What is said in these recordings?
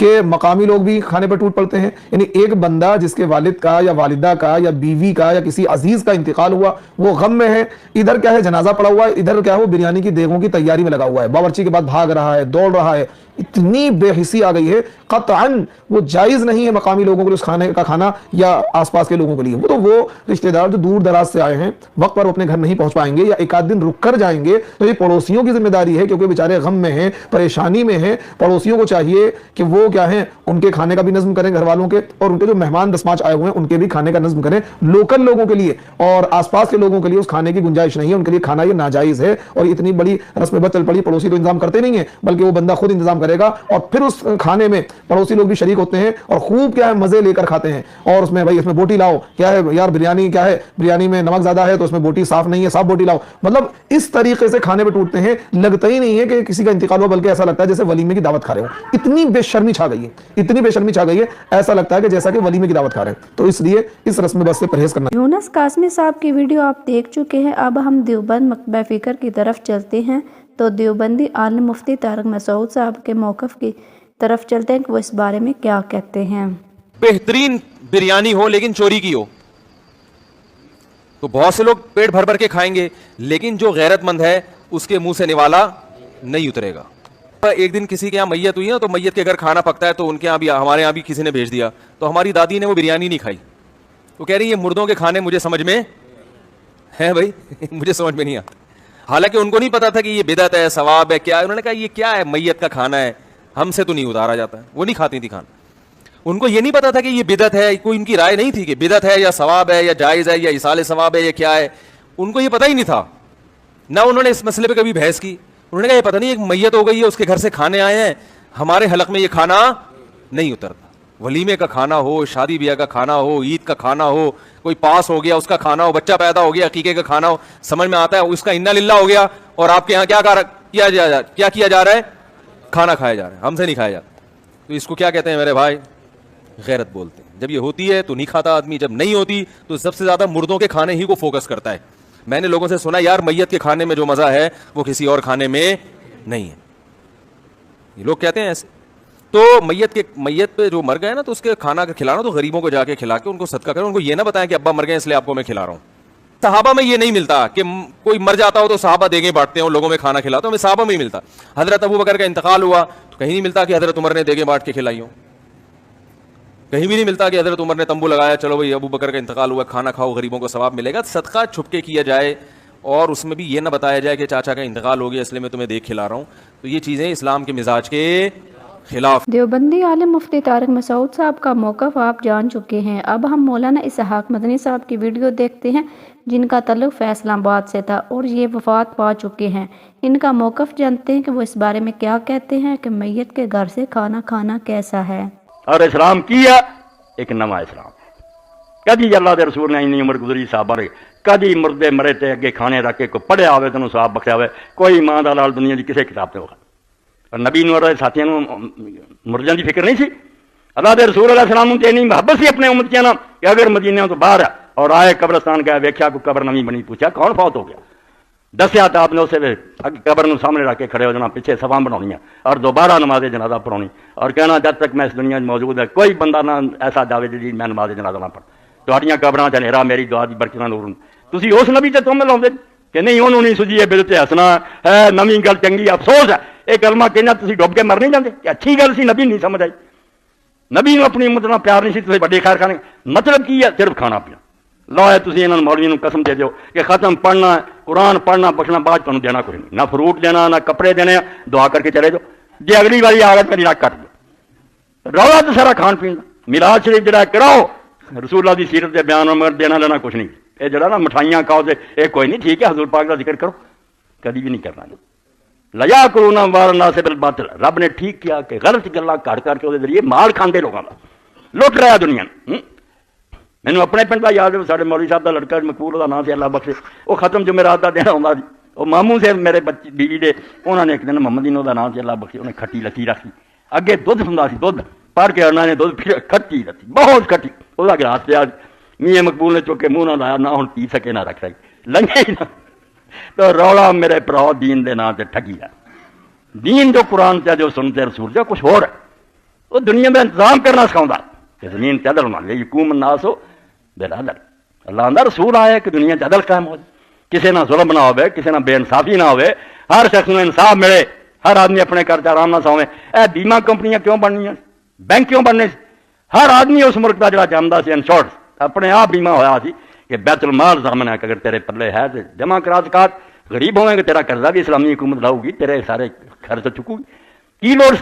کہ مقامی لوگ بھی کھانے پر ٹوٹ پڑتے ہیں. یعنی ایک بندہ جس کے والد کا یا والدہ کا یا بیوی کا یا کسی عزیز کا انتقال ہوا, وہ غم میں ہے, ادھر کیا ہے جنازہ پڑا ہوا ہے, ادھر کیا ہے وہ بریانی کی دیگوں کی تیاری میں لگا ہوا ہے, باورچی کے بعد بھاگ رہا ہے, دوڑ رہا ہے. اتنی بے حسی آ گئی ہے, قطعاً وہ جائز نہیں ہے مقامی لوگوں کے لیے اس کھانے کا کھانا یا آس پاس کے لوگوں کے لیے. وہ رشتہ دار جو دور دراز سے آئے ہیں وقت پر اپنے گھر نہیں پہنچ پائیں گے یا ایک آدھ دن رک کر جائیں گے, تو یہ پڑوسیوں کی ذمہ داری ہے, کیونکہ بیچارے غم میں ہیں, پریشانی میں ہیں. پڑوسیوں کو چاہیے کہ وہ کیا ہیں, ان کے کھانے کا بھی نظم کریں گھر والوں کے, اور ان کے جو مہمان دسماچ آئے ہوئے ہیں ان کے بھی کھانے کا نظم کریں. لوکل لوگوں کے لیے اور آس پاس کے لوگوں کے لیے اس کھانے کی گنجائش نہیں ہے, ان کے لیے کھانا یہ ناجائز ہے. اور اتنی بڑی رسم بد چل پڑی, پڑوسی تو انتظام کرتے نہیں ہیں بلکہ وہ بندہ خود انتظام کرے گا, اور پھر اس کھانے میں پڑوسی لوگ بھی شریک ہوتے ہیں اور خوب کیا ہے مزے لے کر کھاتے ہیں. اور اس میں بھائی اس میں بوٹی لاؤ, کیا ہے یار بریانی کیا ہے, بریانی میں نمک زیادہ ہے تو اس میں بوٹی صاف نہیں ہے, صاف بوٹی لاؤ. مطلب اس طریقے سے کھانے پہ ٹوٹتے ہیں, لگتا ہی نہیں ہے کہ کسی کا انتقال ہوا, بلکہ ایسا لگتا ہے جیسے ولیمے کی دعوت کھا رہے ہو. اتنی بے شرمی چھا گئی ہے, اتنی بے شرمی چھا گئی ہے, ایسا لگتا ہے کہ جیسا کہ ولیمے کی دعوت کھا رہے ہیں. تو اس لیے اس رسم بس سے پرہیز کرنا. یونس قاسمی صاحب کی ویڈیو آپ دیکھ چکے ہیں. اب ہم دیوبند مکتبہ فکر کی طرف چلتے ہیں, تو دیوبندی عالم مفتی طارق مسعود صاحب کے موقف کی طرف چلتے ہیں کہ وہ اس بارے میں کیا کہتے ہیں. بہترین بریانی ہو لیکن چوری کی ہو تو بہت سے لوگ پیٹ بھر بھر کے کھائیں گے, لیکن جو غیرت مند ہے اس کے منہ سے نوالا نہیں اترے گا. ایک دن کسی کے یہاں میت ہوئی ہے تو میت کے گھر کھانا پکتا ہے, تو ان کے یہاں بھی ہمارے یہاں بھی کسی نے بھیج دیا, تو ہماری دادی نے وہ بریانی نہیں کھائی. وہ کہہ رہی ہے یہ مردوں کے کھانے مجھے سمجھ میں ہے بھائی, مجھے سمجھ میں نہیں آتا. حالانکہ ان کو نہیں پتا تھا کہ یہ بدعت ہے, ثواب ہے, کیا ہے. انہوں نے کہا یہ کیا ہے, میت کا کھانا ہے, ہم سے تو نہیں اتارا جاتا ہے. وہ نہیں کھاتی تھی کھانا. ان کو یہ نہیں پتا تھا کہ یہ بدعت ہے, کوئی ان کی رائے نہیں تھی کہ بدعت ہے یا ثواب ہے یا جائز ہے یا ایصال ثواب ہے یا کیا ہے. ان کو یہ پتہ ہی نہیں تھا, نہ انہوں نے اس مسئلے پہ کبھی بحث کی. انہوں نے کہا یہ پتہ نہیں ایک میت ہو گئی ہے, اس کے گھر سے کھانے آئے ہیں, ہمارے حلق میں یہ کھانا نہیں اترتا. ولیمے کا کھانا ہو, شادی بیاہ کا کھانا ہو, عید کا کھانا ہو, کوئی پاس ہو گیا اس کا کھانا ہو, بچہ پیدا ہو گیا عقیقے کا کھانا ہو, سمجھ میں آتا ہے اس کا انا للہ ہو گیا, اور آپ کے یہاں کیا کیا جا رہا ہے, کھانا کھایا جا رہا ہے, ہم سے نہیں کھایا جاتا. تو اس کو کیا کہتے ہیں میرے بھائی, غیرت بولتے ہیں. جب یہ ہوتی ہے تو نہیں کھاتا آدمی, جب نہیں ہوتی تو سب سے زیادہ مردوں کے کھانے ہی کو فوکس کرتا ہے. میں نے لوگوں سے سنا یار میت کے کھانے میں جو مزہ ہے وہ کسی اور کھانے میں نہیں ہے, یہ لوگ کہتے ہیں ایسے. تو میت پہ جو مر گئے نا تو اس کے کھانا کھلانا تو غریبوں کو جا کے کھلا کے ان کو صدقہ کریں. ان کو یہ نہ بتائیں کہ ابا مر گئے اس لیے آپ کو میں کھلا رہا ہوں. صحابہ میں یہ نہیں ملتا کہ کوئی مر جاتا ہو تو صحابہ دیگیں بانٹتے ہیں اور لوگوں میں کھانا کھلاتے ہیں, ہمیں صحابہ میں ہی ملتا. حضرت ابو بکر کا انتقال ہوا تو کہیں نہیں ملتا کہ حضرت عمر نے دیگیں بانٹ کے کھلائی ہوں, کہیں بھی نہیں ملتا کہ حضرت عمر نے تمبو لگایا چلو بھائی ابو بکر کا انتقال ہوا کھانا کھاؤ غریبوں کو ثواب ملے گا. صدقہ چھپ کے کیا جائے, اور اس میں بھی یہ نہ بتایا جائے کہ چاچا کا انتقال ہو گیا اس لیے میں تمہیں دیکھ کھلا رہا ہوں. تو یہ چیزیں اسلام کے مزاج کے خلاف. دیوبندی عالم مفتی طارق مسعود صاحب کا موقف آپ جان چکے ہیں. اب ہم مولانا اسحاق مدنی صاحب کی ویڈیو دیکھتے ہیں جن کا تعلق فیصل آباد سے تھا اور یہ وفات پا چکے ہیں. ان کا موقف جانتے ہیں کہ وہ اس بارے میں کیا کہتے ہیں کہ میت کے گھر سے کھانا کھانا کیسا ہے. اور اسلام کیا ایک نواں اسلام. کدی اللہ دے رسول نے اینی عمر گزری صحابہ نے کدی مردے مرے تے اگے کھانے رکھ کے کوئی پڑھیا ہوئے تینوں ثواب بخشیا ہوئے, کوئی ماں دا لال دنیا دی کسے کتاب تے ہوگا. اور نبی نور دے ساتھیاں نوں مردیاں دی فکر نہیں سی. اللہ دے رسول علیہ السلام تے اینی محبت سی اپنے امتیاں نال کہ اگر مدینے تو باہر ہے اور آئے قبرستان گئے ویکھیا کوئی قبر نویں بنی, پوچھا کون فوت ہو گیا, دسیا تو آپ نے اسے قبر نو سامنے رکھ کے کھڑے ہو جانا, پیچھے صفاں بنانی ہے اور دوبارہ نماز جنازہ پڑھانی, اور کہنا جب تک میں اس دنیا میں موجود ہے کوئی بندہ نہ ایسا جاوے جی میں نماز جنازہ نہ پڑھ. تہاڈیاں قبراں تے ہنیرا میری دعا دی برکتاں نور. تسی اس نبی تے تم لاؤندے کہ نہیں انہوں نہیں سجی ہے بدعت حسنہ ہے, نویں گل چنگی, افسوس ہے یہ کلمہ کہنا تسی ڈوب کے مر نہیں جاندے کہ اچھی گل سی نبی نہیں سمجھ آئی. نبی نو اپنی امت نال پیار نہیں سی, تسی بڑے خیر کھانے. مطلب کی ہے صرف کھانا پینا. لو ہے تسی انہاں مولویوں نوں قسم دے دیو کہ ختم پڑھنا قرآن پڑھنا بخشنا بعد تانوں دینا کوئی نہیں, نہ فروٹ دینا نہ کپڑے دینے, دعا کر کے چلے جاؤ. جی اگلی باری آ گئے میری نک کٹ دو. رولا تو سارا کھان پین میلاد شریف جڑا کراؤ, رسول اللہ دی سیرت دے بیان مگر دینا لینا کچھ نہیں. یہ جڑا نا مٹھائیاں کھاؤ سے یہ کوئی نہیں, ٹھیک ہے حضور پاک کا ذکر کرو, کبھی بھی نہیں کرنا. لیا کرو نہ وارنا سے بالباطل. رب نے ٹھیک کیا کہ غلط گلاں کر کر کے وہ ذریعے مال کھاندے لوگوں کا لٹ رہا دنیا. مینوں اپنے پنڈ کا یاد ہے, سارے مولوی صاحب کا لڑکا مقبول کا نام سے اللہ بخشے, وہ ختم جمعرات کا دن آتا جی, وہ ماموں سے میرے بچے بیوی دے انہوں نے ایک دن محمد انہوں کا نام سے اللہ بخشے, انہیں کھٹی لسی رکھی اگے دھد ہوں سی, دھد پڑھ کے انہوں نے دھد کھٹی رکھی بہت کھٹی, وہ گلاس پیا میاں مقبول نے چوکے منہ نہ لایا, نہ ہوں پی سکے نہ رکھ سکے, لنگے ہی نہ. تو رولا میرے پراؤ دین دے نام سے ٹھگی ہے. دین جو قرآن سے جو سنتے رسول سے کچھ ہو رہا ہے. وہ دنیا میں انتظام کرنا سکھاؤں کہ زمین تے عدل مان لے یقوم الناس ہو بالعدل. اللہ اندر رسول آیا کہ دنیا تے عدل قائم ہو جائے, کسی نہ ظلم نہ ہوئے, کسی نہ بے انصافی نہ ہوئے, ہر شخص کو انصاف ملے, ہر آدمی اپنے گھر آرام نہ سوے. اے بیمہ کمپنیاں کیوں بننی, بینک کیوں بننے, ہر آدمی اس ملک کا جڑا چاہتا سی انشورڈ اپنے آپ بیمہ ہوا سی کہ بیت المال ضامن ہے کہ اگر تیرے پلے ہے تو جمع کرا زکات, غریب ہوئے کہ تیرا قرضہ بھی اسلامی حکومت لاؤ گی, تیرے سارے خرچ چکو گی. کی لوڑ,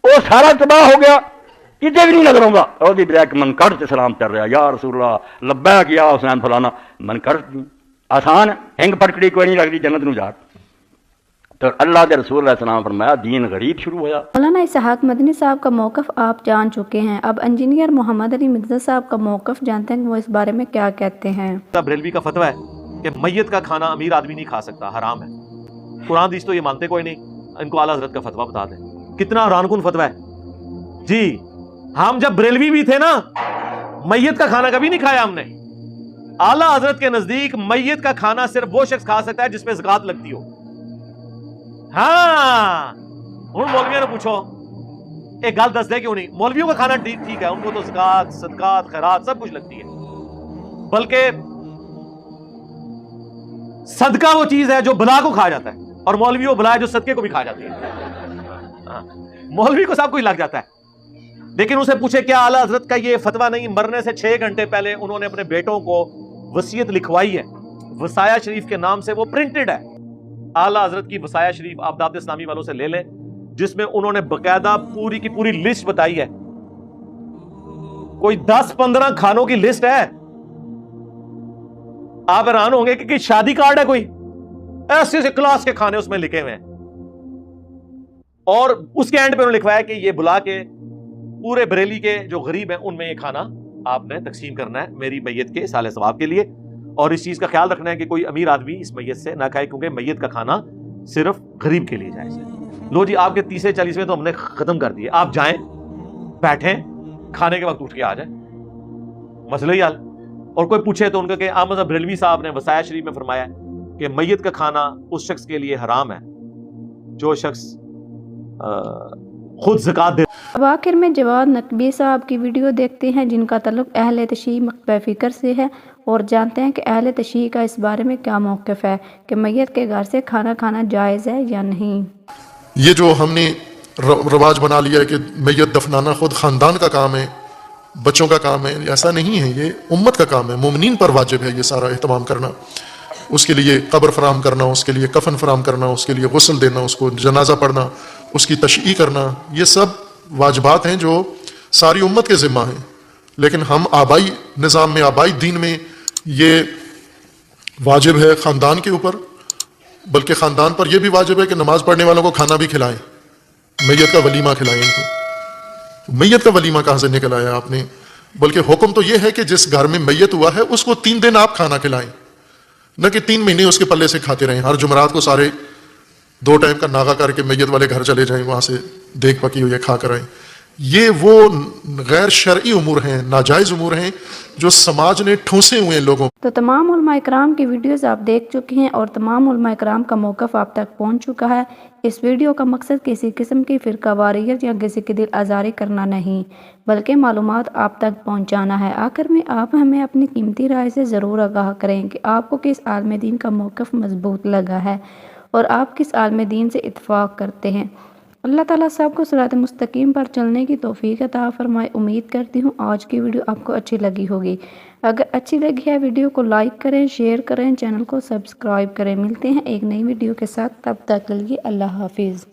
وہ سارا تباہ ہو گیا, کتنے بھی نہیں نظر آؤں گا. اور بریک من کٹ سے سلام چل رہا, یا رسول اللہ لبیک یا حسین فلانا, من کٹ آسان ہے, ہنگ پٹکڑی کوئی نہیں لگتی جنت نو جا. تو اللہ کے رسول علیہ السلام فرمایا دین غریب شروع ہوا. مولانا اسحاق مدنی صاحب کا موقف آپ جان چکے ہیں, اب انجینئر محمد علی مرزا صاحب کا موقف جانتے ہیں کہ وہ اس بارے میں کیا کہتے ہیں. بریلوی کا فتویٰ ہے کہ میت کا کھانا امیر آدمی نہیں کھا سکتا, حرام ہے. قرآن حدیث تو یہ مانتے کوئی نہیں, ان کو اعلیٰ حضرت کا فتویٰ بتا دیں. کتنا حیران کن فتویٰ ہے جی. ہم جب بریلوی بھی تھے نا, میت کا کھانا کبھی نہیں کھایا ہم نے. اعلیٰ حضرت کے نزدیک میت کا کھانا صرف وہ شخص کھا سکتا ہے جس پہ زکات لگتی ہو. ہاں ہوں مولویوں نے پوچھو, ایک گل دس دے کیوں نہیں, مولویوں کا کھانا ٹھیک ہے, ان کو تو زکات صدقات خیرات سب کچھ لگتی ہے, بلکہ صدقہ وہ چیز ہے جو بلا کو کھا جاتا ہے, اور مولوی وہ بلا ہے جو صدقے کو بھی کھا جاتی ہے. مولوی کو سب کچھ لگ جاتا ہے. لیکن اسے پوچھے کیا اعلیٰ حضرت کا یہ فتویٰ نہیں, مرنے سے 6 گھنٹے پہلے انہوں نے اپنے بیٹوں کو وصیت لکھوائی ہے, وصایا شریف کے نام سے, وہ پرنٹڈ ہے. اعلیٰ حضرت کی وصایا شریف آپ دعوت اسلامی والوں سے لے لیں, جس میں انہوں نے باقاعدہ پوری کی پوری لسٹ بتائی ہے. کوئی 10-15 کھانوں کی لسٹ ہے. آپ حیران ہوں گے کہ شادی کارڈ ہے کوئی, ایسے سے کلاس کے کھانے اس میں لکھے ہوئے ہیں. اور اس کے اینڈ پہ انہوں نے لکھوایا کہ یہ بلا کے پورے بریلی کے جو غریب ہیں ان میں یہ کھانا آپ نے تقسیم کرنا ہے میری میت کے سال ثواب کے لیے. اور اس چیز کا خیال رکھنا ہے کہ کوئی امیر آدمی اس میت سے نہ کھائے, کیونکہ میت کا کھانا صرف غریب کے لیے جائز ہے. لو جی, آپ کے 30-40 تو ہم نے ختم کر دیے. آپ جائیں, بیٹھیں, کھانے کے وقت اٹھ کے آ جائیں, مسئلہ ہی حل. اور کوئی پوچھے تو ان کا کہ احمد بریلوی صاحب نے وصایا شریف میں فرمایا کہ میت کا کھانا اس شخص کے لیے حرام ہے جو شخص خود زکات دے. اب آخر میں جواد نقوی صاحب کی ویڈیو دیکھتے ہیں, جن کا تعلق اہل تشیع مکتبہ فکر سے ہے, اور جانتے ہیں کہ اہل تشیع کا اس بارے میں کیا موقف ہے کہ میت کے گھر سے کھانا کھانا جائز ہے یا نہیں. یہ جو ہم نے رواج بنا لیا ہے کہ میت دفنانا خود خاندان کا کام ہے, بچوں کا کام ہے, ایسا نہیں ہے. یہ امت کا کام ہے, مومنین پر واجب ہے یہ سارا اہتمام کرنا, اس کے لیے قبر فراہم کرنا, اس کے لیے کفن فراہم کرنا, اس کے لیے غسل دینا, اس کو جنازہ پڑھنا, اس کی تشییع کرنا. یہ سب واجبات ہیں جو ساری امت کے ذمہ ہیں. لیکن ہم آبائی نظام میں, آبائی دین میں یہ واجب ہے خاندان کے اوپر, بلکہ خاندان پر یہ بھی واجب ہے کہ نماز پڑھنے والوں کو کھانا بھی کھلائیں, میت کا ولیمہ کھلائیں ان کو. میت کا ولیمہ کہاں سے نکل آیا آپ نے؟ بلکہ حکم تو یہ ہے کہ جس گھر میں میت ہوا ہے اس کو 3 دن آپ کھانا کھلائیں, نہ کہ 3 مہینے اس کے پلے سے کھاتے رہیں. ہر جمعرات کو سارے 2 ٹائم کا ناغہ کر کے میت والے گھر چلے جائیں, وہاں سے دیکھ پکی ہوئی کھا کر آئیں. یہ وہ غیر شرعی امور ہیں, ناجائز امور ہیں جو سماج نے ٹھونسے ہوئے ہیں لوگوں. تو تمام علماء اکرام کی ویڈیوز آپ دیکھ چکے ہیں, اور تمام علماء اکرام کا موقف آپ تک پہنچ چکا ہے. اس ویڈیو کا مقصد کسی قسم کی فرقہ واریت یا کسی کی دل آزاری کرنا نہیں, بلکہ معلومات آپ تک پہنچانا ہے. آخر میں آپ ہمیں اپنی قیمتی رائے سے ضرور آگاہ کریں کہ آپ کو کس عالم دین کا موقف مضبوط لگا ہے, اور آپ کس عالم دین سے اتفاق کرتے ہیں. اللہ تعالیٰ سب کو صراط مستقیم پر چلنے کی توفیق عطا فرمائے. امید کرتی ہوں آج کی ویڈیو آپ کو اچھی لگی ہوگی. اگر اچھی لگی ہے ویڈیو کو لائک کریں, شیئر کریں, چینل کو سبسکرائب کریں. ملتے ہیں ایک نئی ویڈیو کے ساتھ, تب تک کے لیے اللہ حافظ.